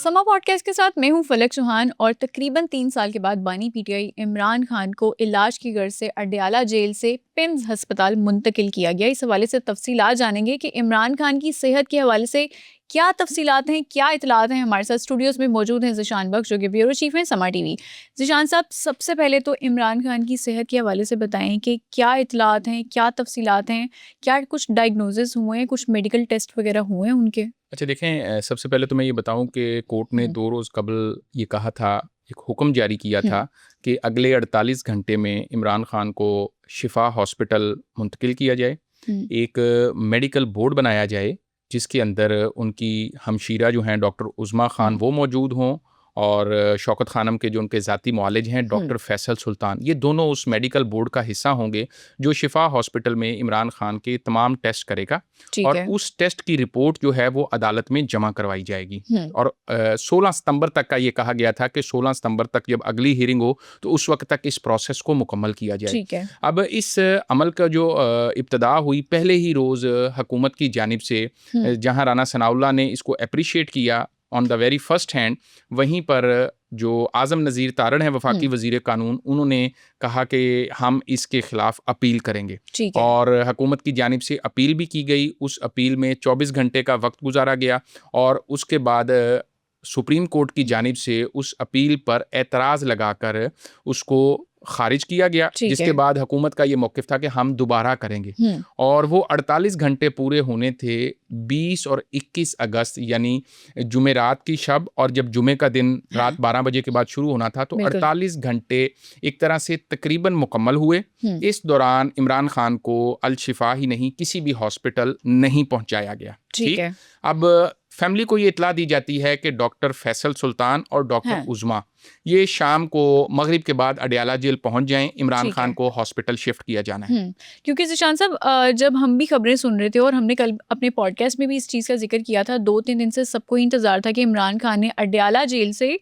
समा पॉडकास्ट के साथ मैं हूं फलक चौहान और तकरीबन 3 साल के बाद बानी पीटीआई इमरान खान को इलाज की गर्ज से अडयाला जेल से पिम्स अस्पताल मुंतकिल किया गया। इस हवाले से तफसीलात जानेंगे कि इमरान खान की सेहत के हवाले से क्या तफसीलात हैं, क्या इतलात हैं। हमारे साथ स्टूडियोज़ में मौजूद हैं ज़ीशान बख्श जो कि ब्यूरो चीफ हैं समा टीवी। ज़ीशान साहब, सबसे पहले तो इमरान खान की सेहत के हवाले से बताएं कि क्या इतलात हैं, क्या तफसीलात हैं, क्या कुछ डायग्नोसिस हुए हैं, कुछ मेडिकल टेस्ट वगैरह हुए हैं उनके? अच्छा देखें, सबसे पहले तो मैं ये बताऊं कि कोर्ट ने हम्म, 2 रोज़ कबल ये कहा था, एक हुक्म जारी किया हम्म, था कि अगले 48 घंटे में इमरान खान को शिफा हॉस्पिटल मुंतकिल किया जाए। हम्म, एक मेडिकल बोर्ड बनाया जाए जिसके अंदर उनकी हमशीरा जो हैं डॉक्टर उज़मा खान हम्म, वो मौजूद हों, और शौकत खानम के जो उनके ज़ाती मुआलिज हैं हम्म, डॉक्टर फैसल सुल्तान, ये दोनों उस मेडिकल बोर्ड का हिस्सा होंगे जो शिफा हॉस्पिटल में इमरान खान के तमाम टेस्ट करेगा। ठीक और है। उस टेस्ट की रिपोर्ट जो है वो अदालत में जमा करवाई जाएगी। हम्म, और 16 सितंबर तक का ये कहा गया था कि 16 सितंबर तक जब अगली हियरिंग हो तो उस वक्त तक इस प्रोसेस को मुकम्मल किया जाए। ठीक है। अब इस अमल का जो इब्तदा हुई पहले ही रोज़ हुकूमत की जानिब से, हम्म, जहाँ राना सनाउल्लाह ने इसको अप्रिशिएट किया on the very first hand, वहीं पर जो आज़म नज़ीर तारड़ हैं वफाकी हम्म, वज़ीर कानून, उन्होंने कहा कि हम इसके ख़िलाफ़ अपील करेंगे। ठीक है। और हुकूमत की जानिब से अपील भी की गई। उस अपील में 24 घंटे का वक्त गुजारा गया और उसके बाद सुप्रीम कोर्ट की जानिब से उस अपील पर एतराज़ लगाकर उसको खारिज किया गया, ठीक जिसके है। बाद हुकूमत का ये मौक़िफ़ था कि हम दोबारा करेंगे। हम्म, और वो 48 घंटे पूरे होने थे 20 और 21 अगस्त, यानी जुमेरात की शब, और जब जुमे का दिन रात 12 बजे के बाद शुरू होना था तो बिल्कुल। 48 घंटे एक तरह से तकरीबन मुकम्मल हुए। हम्म, इस दौरान इमरान खान को अल-शिफा ही नहीं, किसी भी हॉस्पिटल नहीं पहुंचाया गया। ठीक ठीक। है। अब फैमिली को ये इतला दी जाती है कि डॉक्टर फैसल सुल्तान और डॉक्टर हाँ, उज़मा ये शाम को मगरिब के बाद अडयाला जेल पहुंच जाएं। इमरान ठीक खान है। को हॉस्पिटल शिफ्ट किया जाना है। क्योंकि ज़ीशान साहब, जब हम भी खबरें सुन रहे थे और हमने कल अपने पॉडकास्ट में भी इस चीज़ का ज़िक्र किया था, 2-3 दिन से सबको ही इंतज़ार था कि इमरान खान ने अडयाला जेल से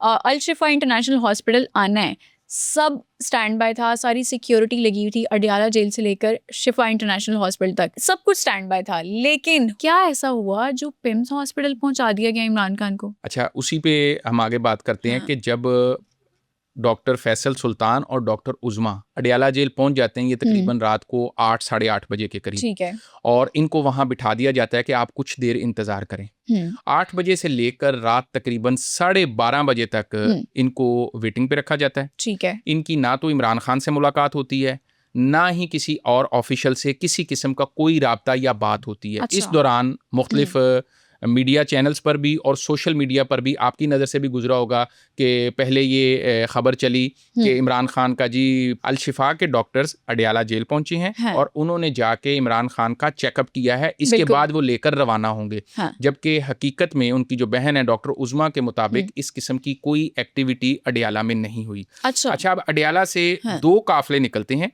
अल शिफा इंटरनेशनल हॉस्पिटल आना है। सब स्टैंड बाय था, सारी सिक्योरिटी लगी हुई थी अडयाला जेल से लेकर शिफा इंटरनेशनल हॉस्पिटल तक, सब कुछ स्टैंड बाय था। लेकिन क्या ऐसा हुआ जो पिम्स हॉस्पिटल पहुँचा दिया गया इमरान खान को? अच्छा, उसी पे हम आगे बात करते हैं हाँ, कि जब डॉक्टर फैसल सुल्तान और डॉक्टर उज़मा अडयाला जेल पहुंच जाते हैं, ये हुँ, तकरीबन रात को 8 साढ़े 8 बजे के करीब, ठीक है। और इनको वहां बिठा दिया जाता है कि आप कुछ देर इंतज़ार करें। हुँ, 8 बजे से लेकर रात तकरीबन साढ़े 12 बजे तक हुँ, इनको वेटिंग पे रखा जाता है। ठीक है। इनकी ना तो इमरान खान से मुलाकात होती है, ना ही किसी और ऑफिशियल से किसी किस्म का कोई राब्ता या बात होती है। इस अच्छा। दौरान हुँ, मुख्तलिफ मीडिया चैनल्स पर भी और सोशल मीडिया पर भी आपकी नज़र से भी गुजरा होगा कि पहले ये ख़बर चली हुँ, कि इमरान खान का जी अल-शिफा के डॉक्टर्स अडयाला जेल पहुंचे हैं हाँ, और उन्होंने जाके इमरान खान का चेकअप किया है, इसके बिल्कुल। बाद वो लेकर रवाना होंगे। हाँ, जबकि हकीकत में उनकी जो बहन है डॉक्टर उज़मा के हुँ, मुताबिक इस किस्म की कोई एक्टिविटी अडयाला में नहीं हुई। अच्छा। अच्छा, अब अडयाला से हाँ, 2 काफ़िले निकलते हैं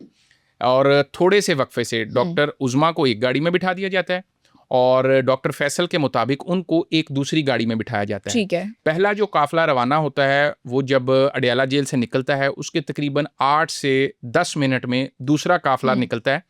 और थोड़े से वक्फे से हुँ, डॉक्टर उज़मा को एक गाड़ी में बिठा दिया जाता है और डॉक्टर फैसल के मुताबिक उनको एक दूसरी गाड़ी में बिठाया जाता है। ठीक है। पहला जो काफ़िला रवाना होता है वो जब अडयाला जेल से निकलता है उसके तकरीबन 8 से 10 मिनट में दूसरा काफ़िला हुँ, निकलता है।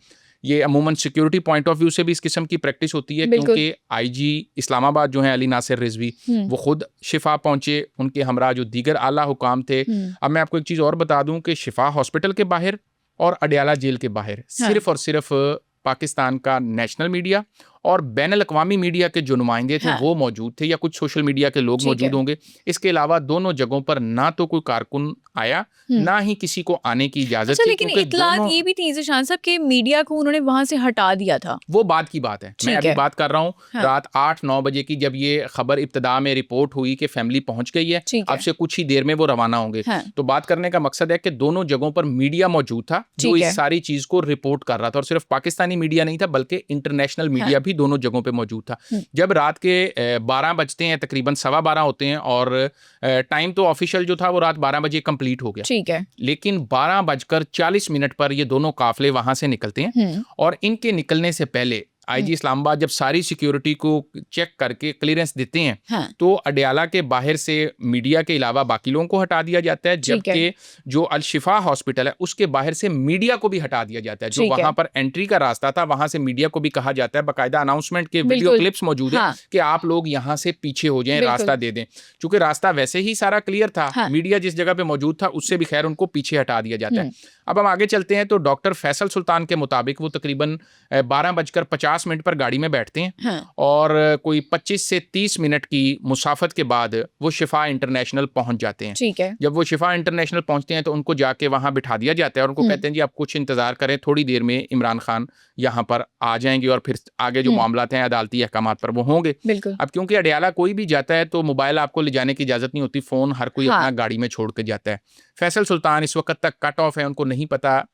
ये अमूमन सिक्योरिटी पॉइंट ऑफ व्यू से भी इस किस्म की प्रैक्टिस होती है, बिल्कुल। क्योंकि आईजी इस्लामाबाद जो हैं अली नासिर रिजवी, हुँ, वो खुद शिफा पहुंचे, उनके हमरा जो दीगर आला हुकाम थे। हुँ, अब मैं आपको एक चीज़ और बता दूं कि शिफा हॉस्पिटल के बाहर और अडयाला जेल के बाहर हाँ, सिर्फ और सिर्फ पाकिस्तान का नेशनल मीडिया और बैनुल अक़वामी मीडिया के जो नुमाइंदे थे हाँ, वो मौजूद थे, या कुछ सोशल मीडिया के लोग ठीक है। मौजूद होंगे। इसके अलावा दोनों जगहों पर ना तो कोई कारकुन आया, हुँ। ना ही किसी को आने की इजाज़त अच्छा, थी, लेकिन क्योंकि इत्तलात दोनों ये भी थी ज़ीशान साहब कि मीडिया को उन्होंने वहाँ से हटा दिया था। वो बाद की बात है। मैं ठीक अभी है। बात कर रहा हूँ हाँ, रात 8-9 बजे की, जब ये खबर इब्तिदा में रिपोर्ट हुई कि फैमिली पहुंच गई है, ठीक अब है। से कुछ ही देर में वो रवाना होंगे। हाँ, तो बात करने का मकसद है कि दोनों जगहों पर मीडिया मौजूद था जो ठीक इस है। सारी चीज़ को रिपोर्ट कर रहा था, और सिर्फ पाकिस्तानी मीडिया नहीं था बल्कि इंटरनेशनल हाँ, मीडिया भी दोनों जगहों पर मौजूद था। हुँ, जब रात के 12 बजते हैं, तकरीबन 12:15 होते हैं, और टाइम तो ऑफिशियल जो था वो रात 12 बजे कंप्लीट हो गया, ठीक है। लेकिन 12:40 पर ये दोनों काफिले वहां से निकलते हैं। हुँ, और इनके निकलने से पहले आईजी इस्लामाबाद जब सारी सिक्योरिटी को चेक करके क्लियरेंस देते हैं, हाँ, तो अडयाला के बाहर से मीडिया के अलावा बाकी लोगों को हटा दिया जाता है, ठीक है। जबकि जो अल-शिफा हॉस्पिटल है उसके बाहर से मीडिया को भी हटा दिया जाता है। जो ठीक है। वहां पर एंट्री का रास्ता था वहां से मीडिया को भी कहा जाता है, बाकायदा अनाउंसमेंट के वीडियो बिल्कुल। क्लिप्स मौजूद है हाँ, कि आप लोग यहाँ से पीछे हो जाएं, बिल्कुल। रास्ता दे दें। चूंकि रास्ता वैसे ही सारा क्लियर था, हाँ। मीडिया जिस जगह पे मौजूद था उससे भी खैर उनको पीछे हटा दिया जाता है। अब हम आगे चलते हैं तो डॉक्टर फैसल सुल्तान के मुताबिक वो तकरीबन 12:50 पर गाड़ी में बैठते हैं, हाँ, और कोई 25 से 30 मिनट की मुसाफत के बाद वो शिफा इंटरनेशनल पहुंच जाते हैं। ठीक है। जब वो शिफा इंटरनेशनल पहुंचते हैं तो उनको जाके वहां बिठा दिया जाता है और उनको कहते हैं जी आप कुछ इंतजार करें, थोड़ी देर में इमरान खान यहाँ पर आ जाएंगे और फिर आगे जो मामलात हैं अदालती अहकामात पर वो होंगे। बिल्कुल। अब क्योंकि अडयाला कोई भी जाता है तो मोबाइल आपको ले जाने की इजाजत नहीं होती, फोन हर कोई हाँ। अपना गाड़ी में छोड़ के जाता है। फैसल सुल्तान इस वक्त तक कट ऑफ है, उनको नहीं पता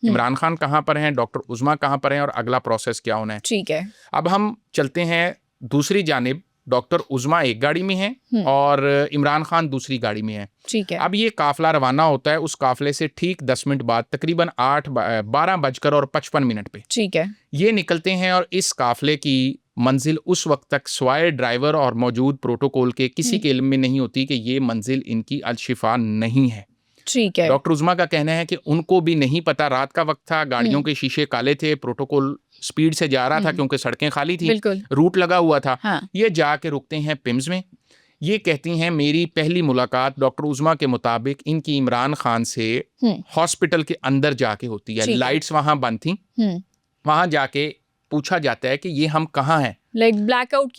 इमरान खान कहाँ पर हैं, डॉक्टर उज़मा कहाँ पर हैं और अगला प्रोसेस क्या होना है। ठीक है। अब हम चलते हैं दूसरी जानिब, डॉक्टर उज़मा एक गाड़ी में हैं और इमरान खान दूसरी गाड़ी में है। ठीक है। अब ये काफिला रवाना होता है, उस काफिले से ठीक 10 मिनट बाद तकरीबन 12:55 पे ठीक है। ये निकलते हैं और इस काफिले की मंजिल उस वक्त तक स्वाय ड्राइवर और मौजूद प्रोटोकॉल के किसी के इल्म में नहीं होती कि ये मंजिल इनकी अल-शिफा नहीं है। ठीक है। डॉक्टर उज़मा का कहना है कि उनको भी नहीं पता, रात का वक्त था, गाड़ियों के शीशे काले थे, प्रोटोकॉल स्पीड से जा रहा था क्योंकि सड़कें खाली थी, बिल्कुल। रूट लगा हुआ था। हाँ। ये जाके रुकते हैं पिम्स में। ये कहती हैं मेरी पहली मुलाकात डॉक्टर उज़मा के मुताबिक इनकी इमरान खान से हॉस्पिटल के अंदर जाके होती है। लाइट्स वहां बंद थी, वहां जाके पूछा जाता है कि ये हम कहाँ हैं, लाइक ब्लैकआउट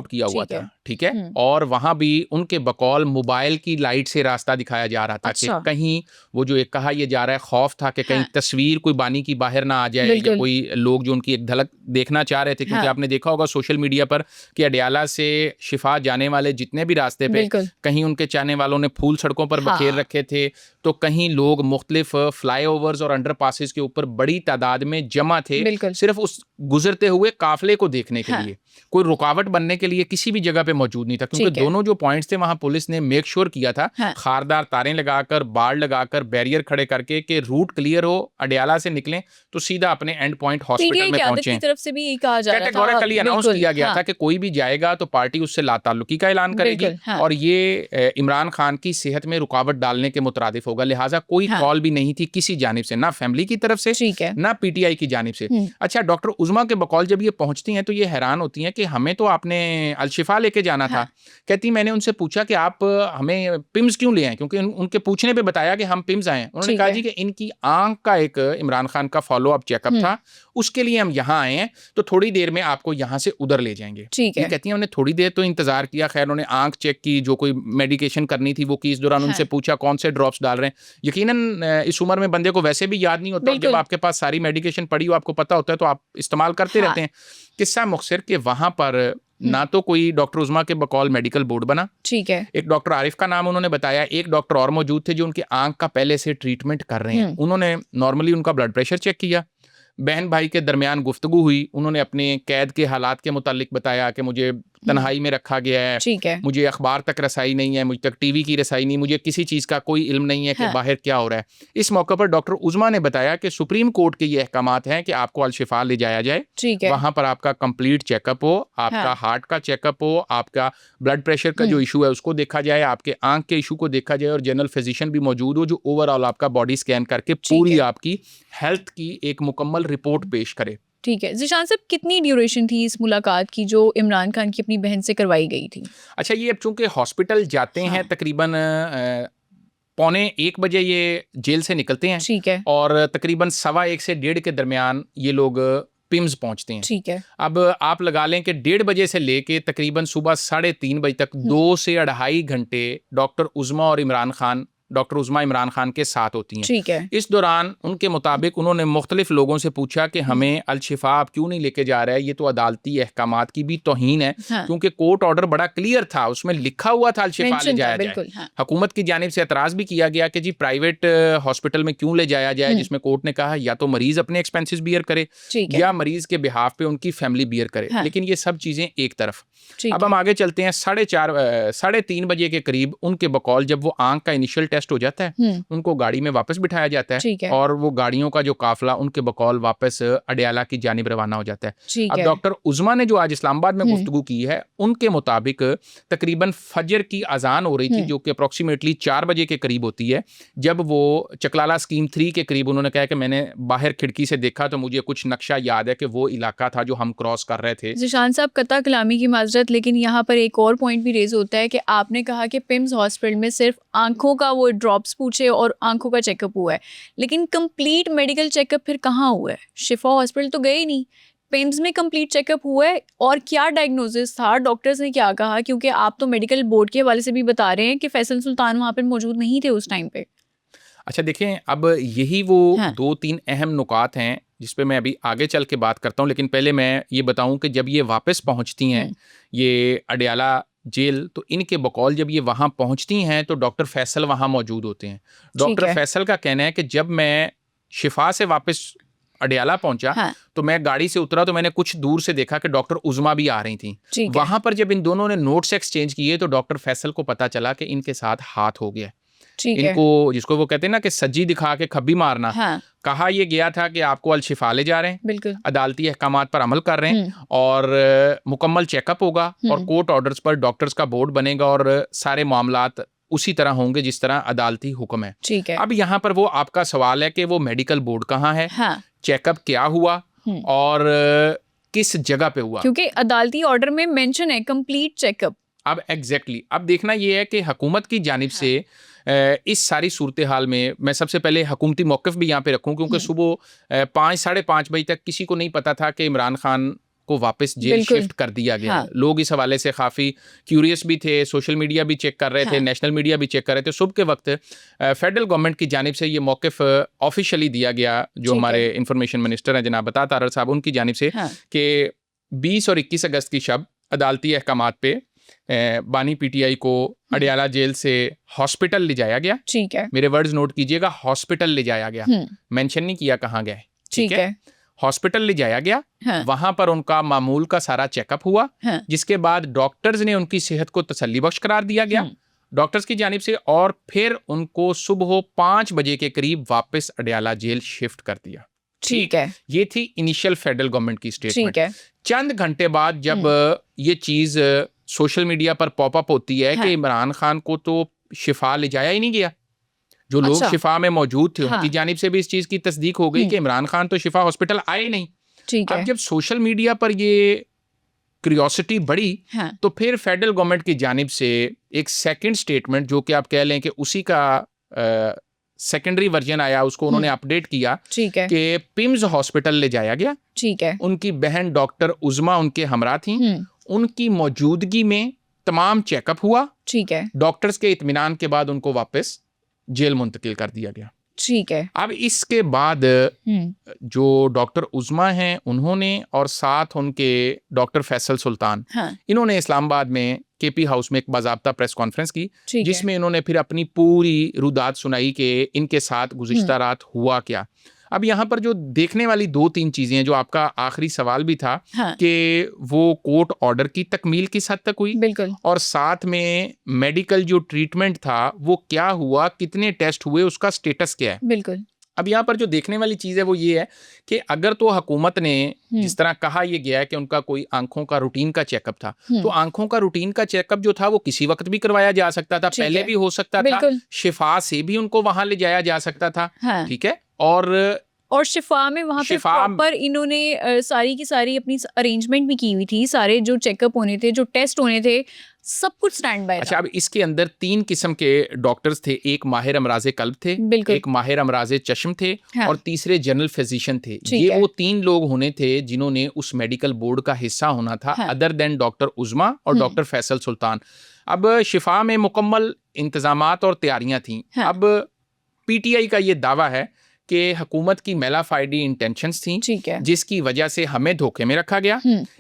किया हुआ था, ठीक है। और वहां भी उनके बकौल मोबाइल की लाइट से रास्ता दिखाया जा रहा था। अच्छा। कि कहीं वो जो एक कहा ये जा रहा है, खौफ था कि कहीं तस्वीर कोई बानी की बाहर ना आ जाए, या कोई लोग जो उनकी एक झलक देखना चाह रहे थे, क्योंकि आपने देखा होगा सोशल मीडिया पर कि अडयाला से शिफा जाने वाले जितने भी रास्ते पे कहीं उनके चाहने वालों ने फूल सड़कों पर बखेर रखे थे, तो कहीं लोग मुख्तलिफ फ्लाईओवर्स और अंडर पासिस के ऊपर बड़ी तादाद में जमा थे, सिर्फ उस गुजरते हुए काफिले को देखने के लिए। कोई रुकावट बनने के लिए किसी भी जगह पे मौजूद नहीं था, क्योंकि दोनों जो पॉइंट्स थे वहां पुलिस ने मेक श्योर किया था, खारदार तारें लगाकर, बाड़ लगाकर, बैरियर खड़े करके कि रूट क्लियर हो, अडयाला से निकलें तो सीधा अपने एंड पॉइंट हॉस्पिटल में पहुंचे। की तरफ से भी कहा जा रहा था, कैटेगोरिकली अनाउंस किया गया था कि कोई भी जाएगा तो पार्टी उससे लाताल्लुकी का ऐलान करेगी और ये इमरान खान की सेहत में रुकावट डालने के मुतरादिफ होगा। लिहाजा कोई कॉल भी नहीं थी किसी जानिब से, ना फैमिली की तरफ से, ना पीटीआई की जानिब से। अच्छा, डॉक्टर उज़मा के बकौल जब ये पहुंचती हैं तो ये हैरान होती हैं कि हमें तो आपने अल-शिफा लेके जाना था। कहती मैंने उनसे पूछा कि आप हमें पिम्स क्यों ले आए, क्योंकि उनके पूछने पे बताया कि हम पिम्स आए। उन्होंने कहा जी कि इनकी आंख का एक इमरान खान का फॉलो अप चेकअप था, उसके लिए हम यहाँ आए हैं, तो थोड़ी देर में आपको यहाँ से उधर ले जाएंगे। ये कहती हैं उन्होंने थोड़ी देर तो इंतजार किया, खैर उन्होंने आंख चेक की, जो कोई मेडिकेशन करनी थी वो की, इस दौरान उनसे पूछा कौन से ड्रॉप्स डाल रहे हैं। यकीनन इस उम्र में बंदे को वैसे भी याद नहीं होता, जब आपके पास सारी मेडिकेशन पड़ी हो, आपको पता होता है तो आप इस्तेमाल करते रहते हैं। किस्सा मुख्तसर के वहां पर ना तो कोई डॉक्टर उज़मा के बकौल मेडिकल बोर्ड बना, ठीक है, एक डॉक्टर आरिफ का नाम उन्होंने बताया, एक डॉक्टर और मौजूद थे जो उनकी आंख का पहले से ट्रीटमेंट कर रहे हैं। उन्होंने नॉर्मली उनका ब्लड प्रेशर चेक किया, बहन भाई के दरमियान गुफ्तगू हुई, उन्होंने अपने कैद के हालात के मुतालिक बताया कि मुझे तन्हाई में रखा गया है, मुझे अखबार तक रसाई नहीं है, मुझ तक टीवी की रसाई नहीं, मुझे किसी चीज़ का कोई इल्म नहीं है कि बाहर क्या हो रहा है। इस मौके पर डॉक्टर उज़मा ने बताया कि सुप्रीम कोर्ट के ये अहकामात हैं कि आपको अल-शिफा ले जाया जाए, वहाँ पर आपका कंप्लीट चेकअप हो, आपका हार्ट का चेकअप हो, आपका ब्लड प्रेशर का जो इशू है उसको देखा जाए, आपके आंख के इशू को देखा जाए और जनरल फिजिशियन भी मौजूद हो जो ओवरऑल आपका बॉडी स्कैन करके पूरी आपकी हेल्थ की एक मुकम्मल रिपोर्ट पेश करे। ठीक है ज़ीशान साहब, कितनी ड्यूरेशन थी इस मुलाकात की जो इमरान खान की अपनी बहन से करवाई गई थी? अच्छा, ये अब चूंकि हॉस्पिटल जाते हैं तकरीबन 12:45 ये जेल से निकलते हैं, ठीक है, और तकरीबन 1:15 से 1:30 के दरमियान ये लोग पिम्स पहुंचते हैं, ठीक है। अब आप लगा लें कि 1:30 बजे से लेके तकरीबन सुबह 3:30 बजे तक 2 से 2.5 घंटे डॉक्टर उज़मा और इमरान खान, डॉक्टर उज़मा इमरान खान के साथ होती हैं, ठीक है। इस दौरान उनके मुताबिक उन्होंने मुख्तलिफ लोगों से पूछा कि हमें अल-शिफा आप क्यों नहीं लेके जा रहे हैं, ये तो अदालती अहकामात की भी तौहीन है, क्योंकि कोर्ट ऑर्डर बड़ा क्लियर था, उसमें लिखा हुआ था अल-शिफा ले जाया जाए। हुकूमत की जानिब से एतराज़ भी किया गया कि जी प्राइवेट हॉस्पिटल में क्यों ले जाया जाए, जिसमें कोर्ट ने कहा या तो मरीज अपने एक्सपेंसिस बियर करे या मरीज के बिहाफ पे उनकी फैमिली बियर करे, लेकिन ये सब चीज़ें एक तरफ। अब हम आगे चलते हैं, 3:30 बजे के करीब उनके बकौल जब वो आंख का इनिशियल टेस्ट टेस्ट हो जाता है, उनको गाड़ी में वापस बिठाया जाता ठीक है है। और वो गाड़ियों का जो काफिला उनके बकौल वापस अडयाला की जानिब रवाना हो जाता है। ठीक अब है। डॉक्टर उज़मा ने जो आज इस्लामाबाद में गुफ्तगू की है, उनके मुताबिक तकरीबन फजर की अजान हो रही थी, जो कि अप्रॉक्सीमेटली 4 बजे के करीब होती है, जब वो चकलाला स्कीम 3 के करीब, उन्होंने कहा कि मैंने बाहर खिड़की से देखा तो मुझे कुछ नक्शा याद है कि वो इलाका था जो हम क्रॉस कर रहे थे। ज़ीशान साहब, कता कलामी की माजरत, लेकिन यहाँ पर एक और पॉइंट भी रेज होता है कि आपने कहा कि पिम्स हॉस्पिटल में सिर्फ आंखों का वो ड्रॉप्स पूछे और आंखों का चेकअप हुआ है, लेकिन कंप्लीट मेडिकल चेकअप फिर कहाँ हुआ है? शिफा हॉस्पिटल तो गए ही नहीं, पिम्स में कंप्लीट चेकअप हुआ है? और क्या डायग्नोसिस था, डॉक्टर्स ने क्या कहा? क्योंकि आप तो मेडिकल बोर्ड के हवाले से भी बता रहे हैं कि फैसल सुल्तान वहाँ पर मौजूद नहीं थे उस टाइम पे। अच्छा देखें, अब यही वो हाँ। 2-3 अहम नुकात हैं जिस पे मैं अभी आगे चल के बात करता हूँ, लेकिन पहले मैं ये बताऊँ कि जब ये वापस पहुँचती हैं ये अडयाला जेल, तो इनके बकौल जब ये वहाँ पहुँचती हैं तो डॉक्टर फैसल वहाँ मौजूद होते हैं। डॉक्टर फैसल का कहना है कि जब मैं शिफा से वापस अडयाला पहुंचा, हाँ। तो मैं गाड़ी से उतरा तो मैंने कुछ दूर से देखा कि डॉक्टर उज़मा भी आ रही थी। वहां पर जब इन दोनों ने नोट्स एक्सचेंज किए तो डॉक्टर फैसल को पता चला कि इनके साथ हाथ हो गया। इनको, जिसको वो कहते हैं ना कि सज्जी दिखा के खब्बी मारना, हाँ। कहा यह गया था कि आपको अल-शिफा ले जा रहे हैं, बिल्कुल अदालती अहकामात पर अमल कर रहे हैं और मुकम्मल चेकअप होगा और कोर्ट ऑर्डर्स पर डॉक्टर्स का बोर्ड बनेगा और सारे मामलात उसी तरह होंगे जिस तरह अदालती हुक्म है। ठीक है। अब यहाँ पर वो आपका सवाल है कि वो मेडिकल बोर्ड कहाँ है, हाँ। चेकअप क्या हुआ और किस जगह पे हुआ, क्योंकि अदालती ऑर्डर में मेंशन है कंप्लीट चेकअप। अब एग्जैक्टली अब देखना ये है कि हुकूमत की जानिब से इस सारी सूरत हाल में मैं सबसे पहले हुकूमती मौक़िफ़ भी यहाँ पे रखूँ, क्योंकि सुबह 5-5:30 बजे तक किसी को नहीं पता था कि इमरान खान को वापस जेल शिफ्ट कर दिया गया। हाँ। लोग इस हवाले से काफ़ी क्यूरियस भी थे, सोशल मीडिया भी चेक कर रहे थे, नेशनल मीडिया भी चेक कर रहे थे। सुबह के वक्त फेडरल गवर्नमेंट की जानिब से ये मौक़िफ़ ऑफिशियली दिया गया, जो हमारे इंफॉर्मेशन मिनिस्टर हैं जनाब अता तारर साहब, उनकी जानिब से कि 20 और 21 अगस्त की शब अदालती अहकामात पे बानी पीटीआई को अडयाला जेल से हॉस्पिटल ले जाया गया। ठीक है, मेरे वर्ड्स नोट कीजिएगा, हॉस्पिटल ले जाया गया, मेंशन नहीं किया कहाँ गए। ठीक है, हॉस्पिटल ले जाया गया। हाँ। वहां पर उनका मामूल का सारा चेकअप हुआ। हाँ। जिसके बाद डॉक्टर्स ने उनकी सेहत को तसल्ली बख्श करार दिया गया डॉक्टर्स की जानिब से, और फिर उनको सुबह 5 बजे के करीब वापस अडयाला जेल शिफ्ट कर दिया। ठीक है, ये थी इनिशियल फेडरल गवर्नमेंट की स्टेटमेंट। ठीक है। चंद घंटे बाद जब ये चीज सोशल मीडिया पर पॉपअप होती है कि इमरान खान को तो शिफा ले जाया ही नहीं गया, जो लोग शिफा में मौजूद थे उनकी जानिब से भी इस चीज की तस्दीक हो गई कि इमरान खान तो शिफा हॉस्पिटल आए नहीं। ठीक है। अब जब सोशल मीडिया पर ये क्यूरियोसिटी बढ़ी तो फिर फेडरल गवर्नमेंट की जानिब से एक सेकंड स्टेटमेंट, जो कि आप कह लें कि उसी का सेकेंडरी वर्जन आया, उसको उन्होंने अपडेट किया कि पिम्स हॉस्पिटल ले जाया गया। ठीक है। उनकी बहन डॉक्टर उज़मा उनके हमरा थी, उनकी मौजूदगी में तमाम चेकअप हुआ। ठीक है। डॉक्टर्स के इत्मीनान के बाद उनको वापस जेल मुंतकिल कर दिया गया। ठीक है। अब इसके बाद जो डॉक्टर उज़मा हैं उन्होंने और साथ उनके डॉक्टर फैसल सुल्तान, इन्होंने इस्लामाबाद में केपी हाउस में एक बाज़ाब्ता प्रेस कॉन्फ्रेंस की, जिसमें इन्होंने फिर अपनी पूरी रुदात सुनाई कि इनके साथ गुज़िश्ता रात हुआ क्या। अब यहाँ पर जो देखने वाली 2-3 चीज़ें हैं, जो आपका आखिरी सवाल भी था कि वो कोर्ट ऑर्डर की तकमील किस हद तक हुई, बिल्कुल, और साथ में मेडिकल जो ट्रीटमेंट था वो क्या हुआ, कितने टेस्ट हुए, उसका स्टेटस क्या है, बिल्कुल। अब यहाँ पर जो देखने वाली चीज़ है वो ये है कि अगर तो हुकूमत ने जिस तरह कहा यह गया है कि उनका कोई आंखों का रूटीन का चेकअप था, तो आंखों का रूटीन का चेकअप जो था वो किसी वक्त भी करवाया जा सकता था, पहले भी हो सकता था, शिफा से भी उनको वहां ले जाया जा सकता था। ठीक है। और शिफा में वहाँ पे प्रॉपर इन्होंने सारी की सारी अपनी अरेंजमेंट भी की हुई थी, सारे जो चेकअप होने थे, जो टेस्ट होने थे, सब कुछ स्टैंड बाय। अच्छा, अब इसके अंदर 3 किस्म के डॉक्टर्स थे, एक माहिर अमराजे कल्ब थे, एक माहिर अमराजे चश्म थे, और तीसरे जनरल फिजिशियन थे। ये वो 3 लोग होने थे जिन्होंने उस मेडिकल बोर्ड का हिस्सा होना था, अदर देन डॉक्टर उज़मा और डॉक्टर फैसल सुल्तान। अब शिफा में मुकम्मल इंतजामात और तैयारियां थी। अब पीटीआई का ये दावा है कि हुकूमत की मेलाफाइडी इंटेंशंस थी, जिसकी वजह से हमें धोखे में रखा गया।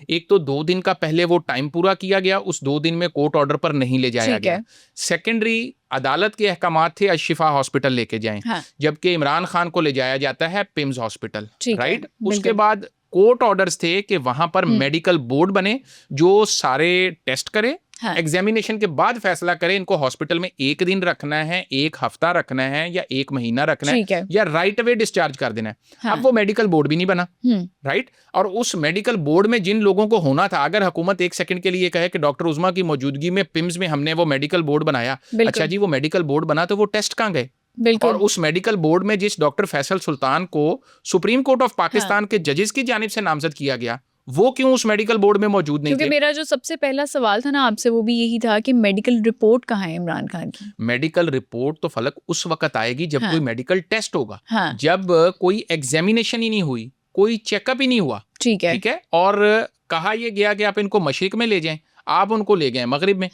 एक तो 2 दिन का पहले वो टाइम पूरा किया गया, उस 2 दिन में कोर्ट ऑर्डर पर नहीं ले जाया गया। सेकेंडरी अदालत के अहकामात थे अशिफा हॉस्पिटल लेके जाएं, जबकि इमरान खान को ले जाया जाता है पिम्स हॉस्पिटल, राइट। उसके बाद कोर्ट ऑर्डर्स थे कि वहां पर मेडिकल बोर्ड बने जो सारे टेस्ट करे हाँ। एग्जामिनेशन के बाद फैसला करें इनको हॉस्पिटल में 1 दिन रखना है, 1 हफ्ता रखना है या 1 महीना रखना ठीक है है। या राइट अवे डिस्चार्ज कर देना है। हाँ। अब वो मेडिकल बोर्ड भी नहीं बना, राइट, और उस मेडिकल बोर्ड में जिन लोगों को होना था, अगर हुकूमत 1 सेकंड के लिए कहे कि डॉक्टर उज़मा की मौजूदगी में पिम्स में हमने वो मेडिकल बोर्ड बनाया, अच्छा जी वो मेडिकल बोर्ड बना तो वो टेस्ट कहाँ गए? और उस मेडिकल बोर्ड में जिस डॉक्टर फैसल सुल्तान को सुप्रीम कोर्ट ऑफ पाकिस्तान के जजेस की जानिब से नामजद किया गया, वो क्यों उस मेडिकल बोर्ड में मौजूद नहीं थे? क्योंकि मेरा जो सबसे पहला सवाल था ना आपसे वो भी यही था कि मेडिकल रिपोर्ट कहाँ है इमरान खान की? मेडिकल रिपोर्ट तो फलक उस वक्त आएगी जब कोई मेडिकल टेस्ट होगा, जब कोई एग्जामिनेशन ही नहीं हुई, कोई चेकअप ही नहीं हुआ। ठीक है, और कहा यह गया कि आप इनको मशरिक में ले जाएं, आप उनको ले गए मगरिब में।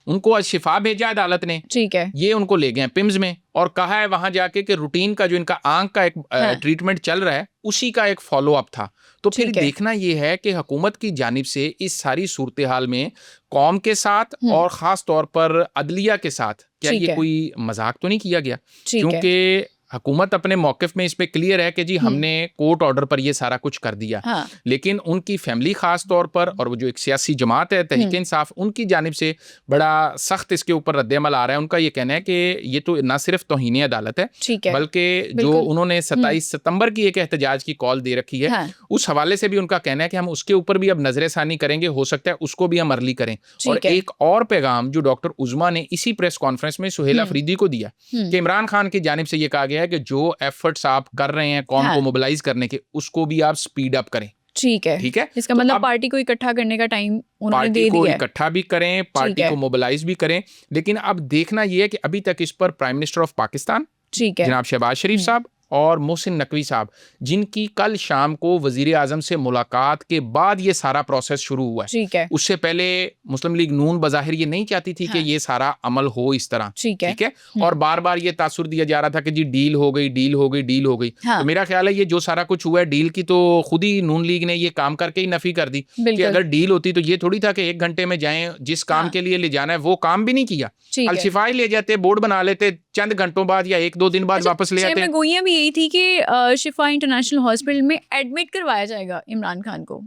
उनको आज शिफा भेजा अदालत ने, ठीक है, ये उनको ले गए पिम्स में और कहा है वहां जाके कि रूटीन का जो इनका आंख का एक ट्रीटमेंट चल रहा है उसी का एक फॉलो अप था। तो फिर देखना ये है कि हुकूमत की जानिब से इस सारी सूरत हाल में कौम के साथ और ख़ास तौर पर अदलिया के साथ क्या ये कोई मजाक तो नहीं किया गया? क्योंकि हुकूमत अपने मौक़िफ़ में इस पे क्लियर है कि जी हमने कोर्ट ऑर्डर पर ये सारा कुछ कर दिया। लेकिन उनकी फैमिली ख़ास तौर पर और वो जो एक सियासी जमात है तहरीक इंसाफ, उनकी जानिब से बड़ा सख्त इसके ऊपर रद्द-ए-अमल आ रहा है। उनका ये कहना है कि ये तो ना सिर्फ तौहीन अदालत है, बल्कि जो उन्होंने 27 सितंबर की एक एहतजाज की कॉल दे रखी है, उस हवाले से भी उनका कहना है कि हम उसके ऊपर भी अब नज़र-ए-सानी करेंगे, हो सकता है उसको भी हम अर्ली करें। और एक और पैगाम जो डॉक्टर उज़मा ने इसी प्रेस कॉन्फ्रेंस में सुहेल अफरीदी को दिया कि इमरान खान की जानिब से ये कहा गया है कि जो एफर्ट्स आप कर रहे हैं कौम को मोबिलाइज करने के, उसको भी आप स्पीड अप करें। ठीक है, इसका तो मतलब पार्टी को इकट्ठा करने का टाइम उन्होंने दे दिया है। पार्टी को इकट्ठा भी करें, पार्टी को मोबिलाइज भी करें। लेकिन अब देखना यह है कि अभी तक इस पर प्राइम मिनिस्टर ऑफ पाकिस्तान जनाब शहबाज शरीफ साहब और मोहसिन नकवी साहब, जिनकी कल शाम को वजीर आजम से मुलाकात के बाद ये सारा प्रोसेस शुरू हुआ है। उससे पहले मुस्लिम लीग नून बज़ाहिर ये नहीं चाहती थी कि ये सारा अमल हो इस तरह। ठीक है, और बार बार ये तासुर दिया जा रहा था कि जी डील हो गई, डील हो गई, डील हो गई। तो मेरा ख्याल है ये जो सारा कुछ हुआ है डील की, तो खुद ही नून लीग ने ये काम करके ही नफी कर दी कि अगर डील होती तो ये थोड़ी था कि 1 घंटे में जाएं, जिस काम के लिए ले जाना है वो काम भी नहीं किया। अलशिफाई ले जाते, बोर्ड बना लेते, चंद घंटों बाद या 1-2 दिन बाद वापस ले आते। यही थी कि शिफा इंटरनेशनल हॉस्पिटल में एडमिट करवाया जाएगा इमरान खान को,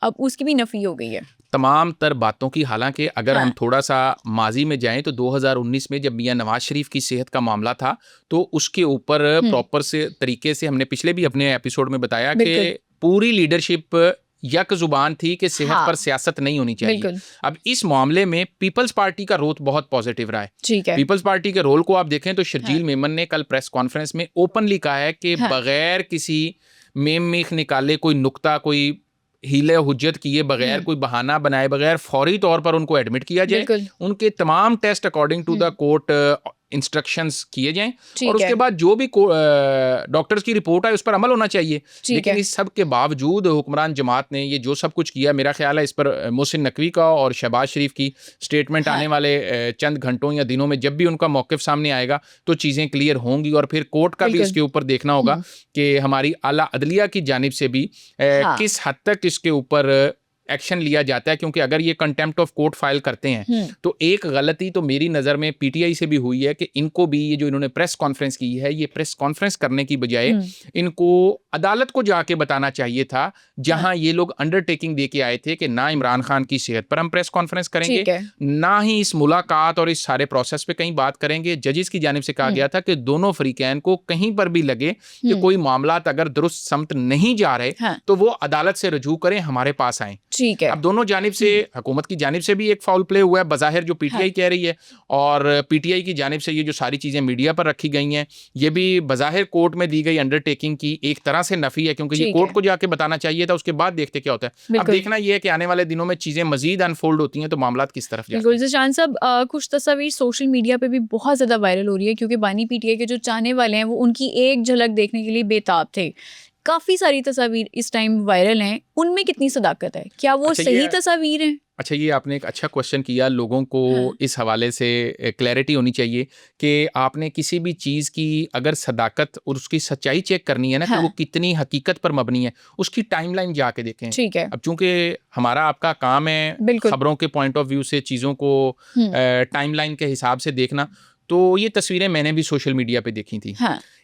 अब उसकी भी नफी हो गई है तमाम तर बातों की। हालांकि अगर हम थोड़ा सा माजी में जाएं तो 2019 में जब मियां नवाज शरीफ की सेहत का मामला था तो उसके ऊपर प्रॉपर से तरीके से हमने पिछले भी अपने एपिसोड में बताया कि पूरी लीडरशिप यक जुबान थी कि सेहत पर सियासत नहीं होनी चाहिए। अब इस मामले में पीपल्स पार्टी का रोल बहुत पॉजिटिव रहा है। पीपल्स पार्टी के रोल को आप देखें तो शर्जील मेमन ने कल प्रेस कॉन्फ्रेंस में ओपनली कहा है कि बगैर किसी मेम मीख निकाले, कोई नुक्ता, कोई हीले हुज्जत किए बगैर, कोई बहाना बनाए बगैर फौरी तौर पर उनको एडमिट किया जाए, उनके तमाम test according to the court instructions किए जाएं और उसके बाद जो भी डॉक्टर्स की रिपोर्ट है उस पर अमल होना चाहिए। लेकिन इस सब के बावजूद हुक्मरान जमात ने ये जो सब कुछ किया, मेरा ख्याल है इस पर मोहसिन नकवी का और शहबाज शरीफ की स्टेटमेंट आने वाले चंद घंटों या दिनों में जब भी उनका मौक़िफ़ सामने आएगा तो चीज़ें क्लियर होंगी और फिर कोर्ट का भी इसके ऊपर देखना होगा कि हमारी आला अदलिया की जानिब से भी किस हद तक इसके ऊपर एक्शन लिया जाता है। क्योंकि अगर ये कंटेम्प्ट ऑफ कोर्ट फाइल करते हैं तो एक गलती तो मेरी नज़र में पीटीआई से भी हुई है कि इनको भी ये जो इन्होंने प्रेस कॉन्फ्रेंस की है, ये प्रेस कॉन्फ्रेंस करने की बजाय इनको अदालत को जाके बताना चाहिए था, जहां ये लोग अंडरटेकिंग दे के आए थे कि ना इमरान खान की सेहत पर हम प्रेस कॉन्फ्रेंस करेंगे, ना ही इस मुलाकात और इस सारे प्रोसेस पे कहीं बात करेंगे। जजेस की जानिब से कहा गया था कि दोनों फरीकैन को कहीं पर भी लगे कि कोई मामलात अगर दुरुस्त समत नहीं जा रहे तो वो अदालत से रजू करें, हमारे पास आए। ठीक है, अब दोनों जानिब से हुकूमत की जानिब से भी एक फाउल प्ले हुआ है बज़ाहिर जो पीटीआई कह रही है, और पीटीआई की जानिब से ये जो सारी चीज़ें मीडिया पर रखी गई हैं ये भी बज़ाहिर कोर्ट में दी गई अंडरटेकिंग की एक तरह से नफ़ी है, क्योंकि ये कोर्ट को जाके बताना चाहिए था, उसके बाद देखते क्या होता है। अब देखना ये है कि आने वाले दिनों में चीज़ें मजीद अनफोल्ड होती हैं तो मामला किस तरफ जाते हैं। बिल्कुल ज़शान साहब, कुछ तस्वीर सोशल मीडिया पर भी बहुत ज़्यादा वायरल हो रही है क्योंकि बानी पीटीआई के जो चाहने वाले हैं वो उनकी एक झलक देखने के लिए बेताब थे। काफ़ी सारी तस्वीर इस टाइम वायरल हैं, उनमें कितनी सदाकत है? क्या वो सही तस्वीर हैं? अच्छा, ये आपने एक अच्छा क्वेश्चन किया। लोगों को इस हवाले से क्लैरिटी होनी चाहिए कि आपने किसी भी चीज़ की अगर सदाकत और उसकी सच्चाई चेक करनी है ना कि वो कितनी हकीकत पर मबनी है, उसकी टाइमलाइन जाके देखें। ठीक है, अब चूंकि हमारा आपका काम है खबरों के पॉइंट ऑफ व्यू से चीज़ों को टाइमलाइन के हिसाब से देखना, तो ये तस्वीरें मैंने भी सोशल मीडिया पे देखी थी।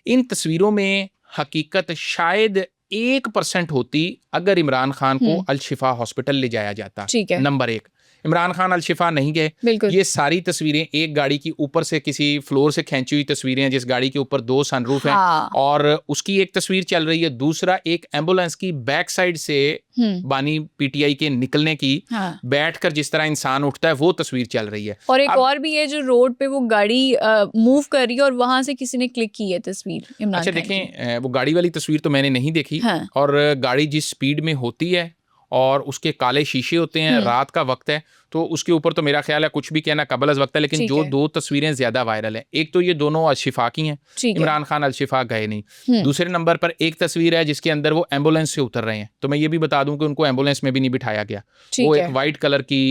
इन तस्वीरों में हकीकत शायद 1% होती अगर इमरान खान को अल शिफा हॉस्पिटल ले जाया जाता। नंबर 1। इमरान खान अलशिफा नहीं गए। बिल्कुल। ये सारी तस्वीरें एक गाड़ी की ऊपर से किसी फ्लोर से खींची हुई तस्वीरें हैं, जिस गाड़ी के ऊपर 2 सनरूफ हैं हाँ। और उसकी एक तस्वीर चल रही है, दूसरा एक एम्बुलेंस की बैक साइड से बानी पीटीआई के निकलने की बैठकर जिस तरह इंसान उठता है वो तस्वीर चल रही है। और एक और भी है जो रोड पे वो गाड़ी मूव कर रही है और वहां से किसी ने क्लिक की है तस्वीर इमरान अच्छा खान देखें, वो गाड़ी वाली तस्वीर तो मैंने नहीं देखी। हाँ। और गाड़ी जिस स्पीड में होती है और उसके काले शीशे होते हैं, रात का वक्त है, तो उसके ऊपर तो मेरा ख्याल है कुछ भी कहना कबल अज़ वक्त है। लेकिन जो 2 तस्वीरें ज्यादा वायरल हैं, एक तो ये दोनों अलशिफा की हैं, इमरान खान अलशिफा गए नहीं। दूसरे नंबर पर एक तस्वीर है जिसके अंदर वो एम्बुलेंस से उतर रहे हैं। तो मैं ये भी बता दूं कि उनको एम्बुलेंस में भी नहीं बिठाया गया, वो एक वाइट कलर की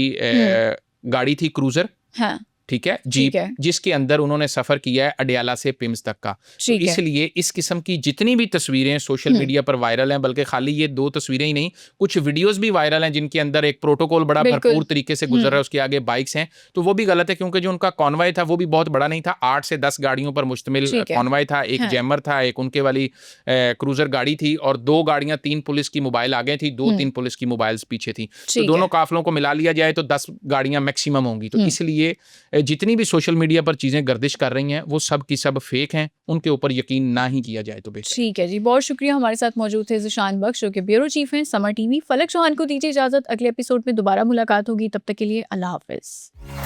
गाड़ी थी, क्रूजर, ठीक है, जीप, जिसके अंदर उन्होंने सफर किया है अडियाला से पिम्स तक का। तो इसलिए इस किस्म की जितनी भी तस्वीरें सोशल मीडिया पर वायरल हैं, बल्कि खाली ये 2 तस्वीरें ही नहीं, कुछ वीडियोस भी वायरल हैं जिनके अंदर एक प्रोटोकॉल बड़ा भरपूर तरीके से गुजर रहा है, उसके आगे बाइक्स हैं। तो वो भी गलत है, क्योंकि जो उनका कॉन्वॉय था वो भी बहुत बड़ा नहीं था, 8 से 10 गाड़ियों पर मुश्तमिल कॉन्वॉय था। एक जैमर था, एक उनके वाली क्रूजर गाड़ी थी, और 2 गाड़ियां, 3 पुलिस की मोबाइल आगे थी, 2-3 पुलिस की मोबाइल्स पीछे थी। तो दोनों काफिलों को मिला लिया जाए तो 10 गाड़ियां मैक्सिमम होंगी। तो इसलिए जितनी भी सोशल मीडिया पर चीजें गर्दिश कर रही हैं वो सब की सब फेक हैं, उनके ऊपर यकीन ना ही किया जाए तो बेहतर। ठीक है जी, बहुत शुक्रिया। हमारे साथ मौजूद थे ज़ीशान बख्श, जो कि ब्यूरो चीफ हैं समर टीवी। फलक चौहान को दीजिए इजाजत, अगले एपिसोड में दोबारा मुलाकात होगी, तब तक के लिए अल्लाह हाफिज।